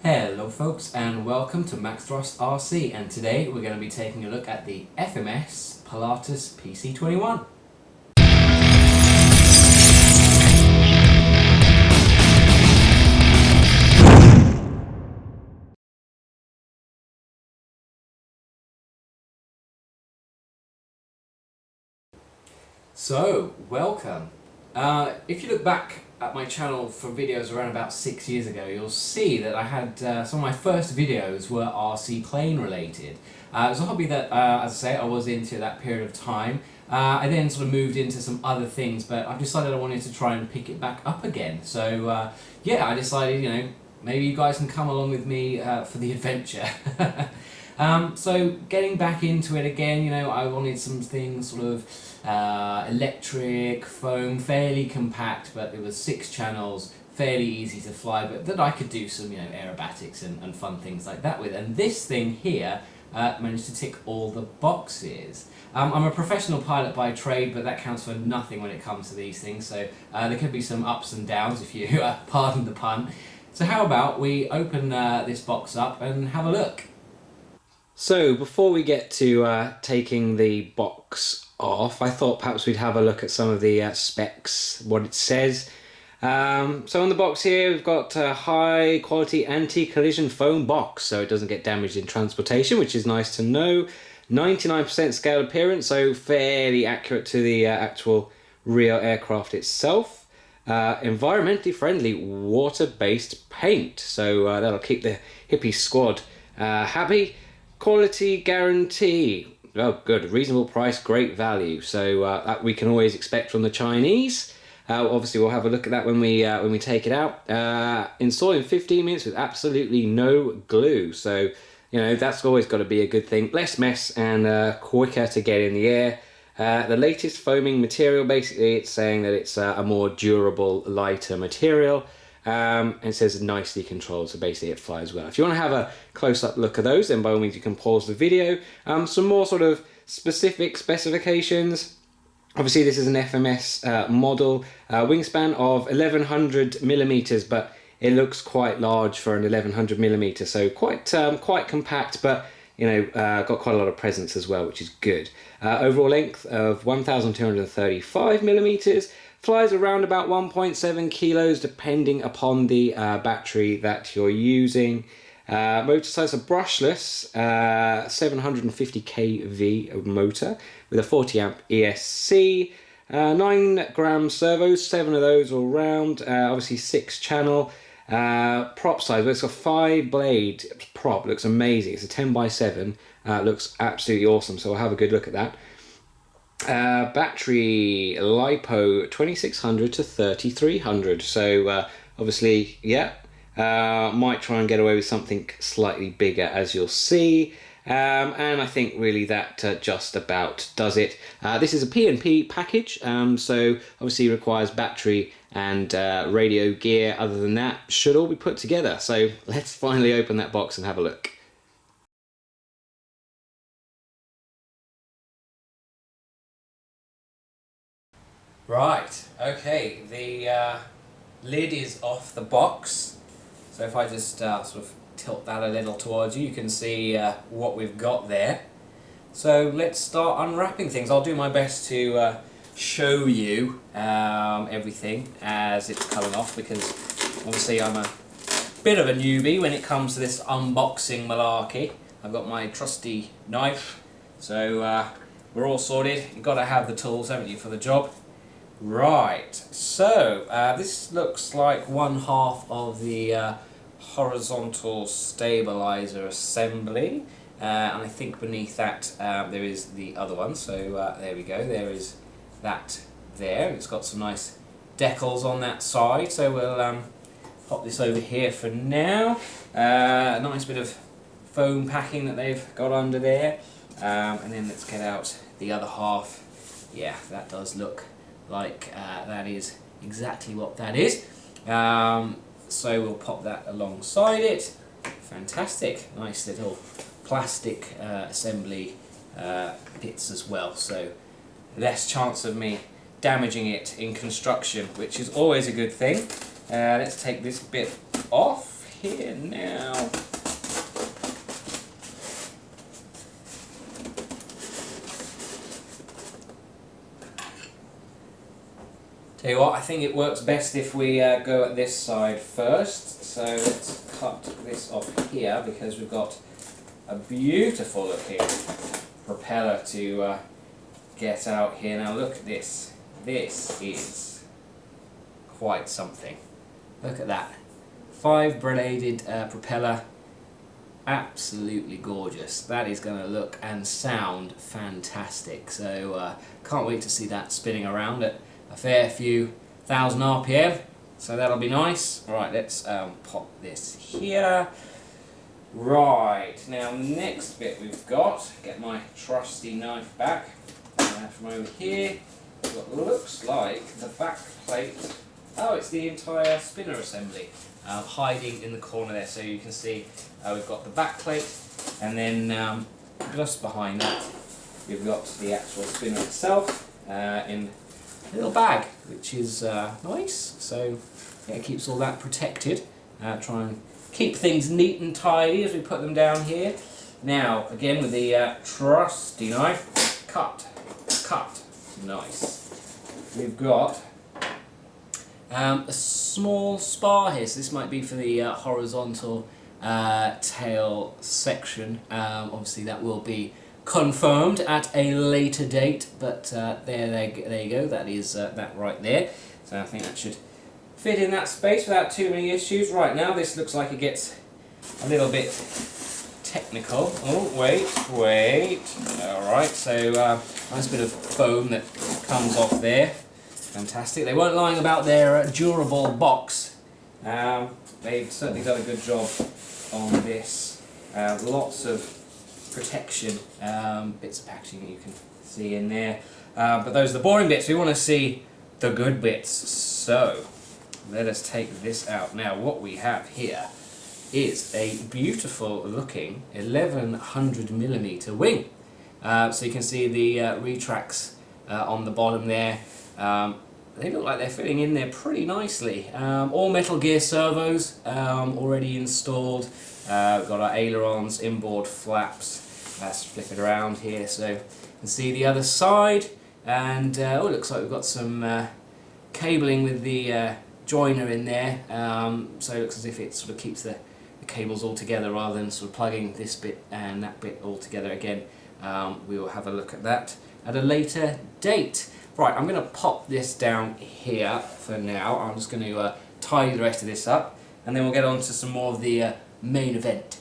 Hello folks and welcome to Max Thrust RC, and today we're going to be taking a look at the FMS Pilatus PC-21. So, welcome. If you look back at my channel for videos around about 6 years ago, you'll see that I had some of my first videos were RC plane related. It was a hobby that, as I say, I was into that period of time. I then sort of moved into some other things, but I've decided I wanted to try and pick it back up again. So yeah, I decided, maybe you guys can come along with me for the adventure. So getting back into it again, I wanted some things sort of electric, foam, fairly compact, but there was 6 channels, fairly easy to fly, but that I could do some, aerobatics and fun things like that with. And this thing here managed to tick all the boxes. I'm a professional pilot by trade, but that counts for nothing when it comes to these things, so there could be some ups and downs, if you pardon the pun. So how about we open this box up and have a look. So before we get to taking the box off, I thought perhaps we'd have a look at some of the specs, what it says. So on the box here we've got a high quality anti-collision foam box, so it doesn't get damaged in transportation, which is nice to know. 99% scale appearance, so fairly accurate to the actual real aircraft itself. Environmentally friendly water-based paint, so that'll keep the hippie squad happy. Quality guarantee, oh good, reasonable price, great value, so that we can always expect from the Chinese. Obviously we'll have a look at that when we take it out. Installed in 15 minutes with absolutely no glue, so that's always got to be a good thing. Less mess and quicker to get in the air. The latest foaming material, basically it's saying that it's a more durable, lighter material. And it says nicely controlled, so basically it flies well. If you want to have a close-up look at those, then by all means you can pause the video. Some more sort of specific specifications. Obviously this is an FMS model, wingspan of 1100 millimeters, but it looks quite large for an 1100 millimeter, so quite compact, but got quite a lot of presence as well, which is good. Overall length of 1235 millimeters. Flies around about 1.7 kilos depending upon the battery that you're using. Motor size, a brushless 750 kV motor with a 40 amp ESC. 9 gram servos, 7 of those all round. Obviously 6 channel. Prop size, it's a 5 blade prop, looks amazing. It's a 10x7, looks absolutely awesome, so we'll have a good look at that. Battery LiPo 2600 to 3300, so obviously might try and get away with something slightly bigger, as you'll see. And I think really that just about does it. This is a PNP package, so obviously requires battery and radio gear. Other than that, should all be put together. So let's finally open that box and have a look. Right, okay, the lid is off the box, so if I just sort of tilt that a little towards you, you can see what we've got there. So let's start unwrapping things. I'll do my best to show you everything as it's coming off, because obviously I'm a bit of a newbie when it comes to this unboxing malarkey. I've got my trusty knife, so we're all sorted. You've got to have the tools, haven't you, for the job? Right, so this looks like one half of the horizontal stabilizer assembly, and I think beneath that there is the other one, so there we go, there is that there. It's got some nice decals on that side, so we'll pop this over here for now. A nice bit of foam packing that they've got under there, and then let's get out the other half. Yeah, that does look like that is exactly what that is. So we'll pop that alongside it. Fantastic, nice little plastic assembly bits as well, so less chance of me damaging it in construction, which is always a good thing. Let's take this bit off here now. Tell you what, I think it works best if we go at this side first. So let's cut this off here because we've got a beautiful looking propeller to get out here. Now look at this. This is quite something. Look at that. 5-bladed propeller. Absolutely gorgeous. That is going to look and sound fantastic. So can't wait to see that spinning around at a fair few thousand RPM. So that'll be nice. Right, let's pop this here. Right, now next bit we've got, get my trusty knife back from over here. What looks like the back plate. Oh, it's the entire spinner assembly hiding in the corner there. So you can see we've got the back plate, and then just behind that we've got the actual spinner itself in a little bag, which is nice. So yeah, it keeps all that protected. Try and keep things neat and tidy as we put them down here. Now, again with the trusty knife, cut. Nice. We've got a small spar here, so this might be for the horizontal tail section. Obviously that will be confirmed at a later date, but there you go, that is that right there. So I think that should fit in that space without too many issues. Right now this looks like it gets a little bit technical. Oh, wait. Alright, so nice bit of foam that comes off there. Fantastic. They weren't lying about their durable box. They've certainly done a good job on this. Lots of protection, bits of packaging that you can see in there. But those are the boring bits. We want to see the good bits. So let us take this out. Now what we have here is a beautiful looking 1100mm wing. So you can see the retracts on the bottom there. They look like they're fitting in there pretty nicely. All Metal Gear servos already installed. We've got our ailerons, inboard flaps. Let's flip it around here so you can see the other side. And oh, it looks like we've got some cabling with the joiner in there. So it looks as if it sort of keeps the cables all together rather than sort of plugging this bit and that bit all together again. We will have a look at that at a later date. Right, I'm going to pop this down here for now. I'm just going to tidy the rest of this up, and then we'll get on to some more of the main event.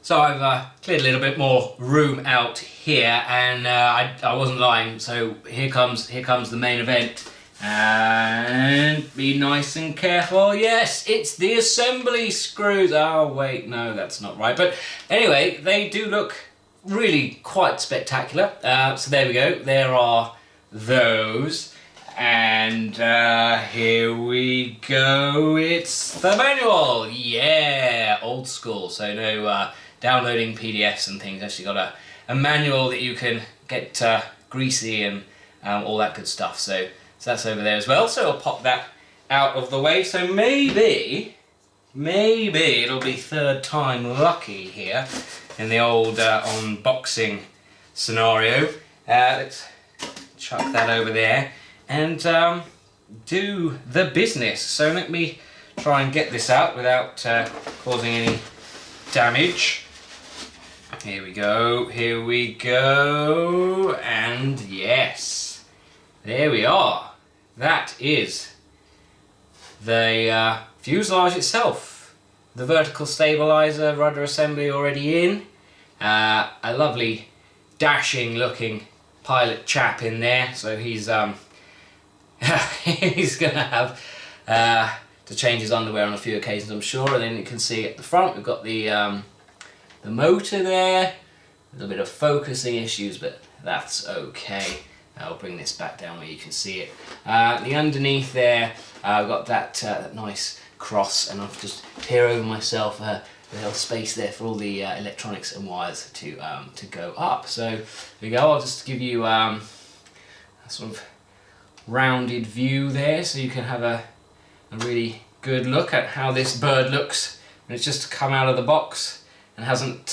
So I've cleared a little bit more room out here, and I wasn't lying. So here comes the main event, and be nice and careful. Yes, it's the assembly screws. Oh wait, no, that's not right. But anyway, they do look really quite spectacular. So there we go. There are those, and here we go. It's the manual. Yeah, old school. So no downloading PDFs and things. Actually got a manual that you can get greasy and all that good stuff. So that's over there as well. So I'll pop that out of the way. So maybe it'll be third time lucky here in the old unboxing scenario. Let's chuck that over there and do the business. So let me try and get this out without causing any damage. Here we go, and yes, there we are. That is the fuselage itself. The vertical stabilizer, rudder assembly already in. A lovely dashing looking pilot chap in there, so he's he's gonna have to change his underwear on a few occasions, I'm sure. And then you can see at the front we've got the motor there. A little bit of focusing issues, but that's okay. I'll bring this back down where you can see it. The underneath there, I've got that nice cross, and I've just here over myself a little space there for all the electronics and wires to go up. So there we go. I'll just give you a sort of rounded view there, so you can have a really good look at how this bird looks when it's just come out of the box and hasn't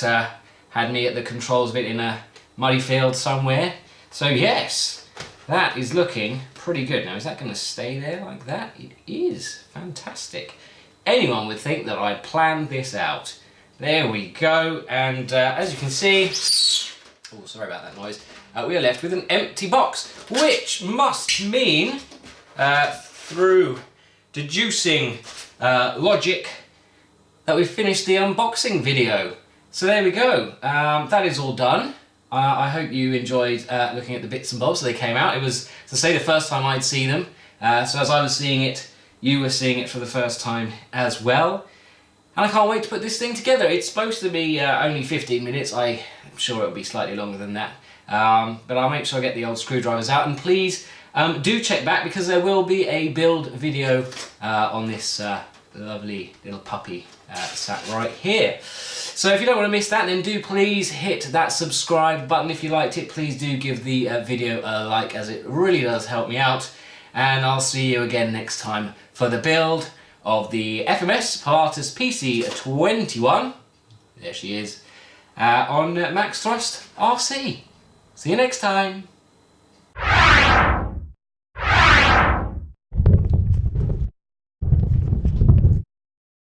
had me at the controls of it in a muddy field somewhere. So yes, that is looking pretty good. Now, is that going to stay there like that? It is. Fantastic. Anyone would think that I'd planned this out. There we go, and as you can see, oh, sorry about that noise, we are left with an empty box, which must mean, through deducing logic, that we've finished the unboxing video. So there we go, that is all done. I hope you enjoyed looking at the bits and bobs as they came out. It was, to say, the first time I'd see them, so as I was seeing it, you were seeing it for the first time as well. And I can't wait to put this thing together. It's supposed to be only 15 minutes. I'm sure it'll be slightly longer than that. But I'll make sure I get the old screwdrivers out. And please do check back, because there will be a build video on this lovely little puppy sat right here. So if you don't want to miss that, then do please hit that subscribe button. If you liked it, please do give the video a like, as it really does help me out. And I'll see you again next time for the build of the FMS Pilatus PC-21, there she is, on Max Thrust RC. See you next time.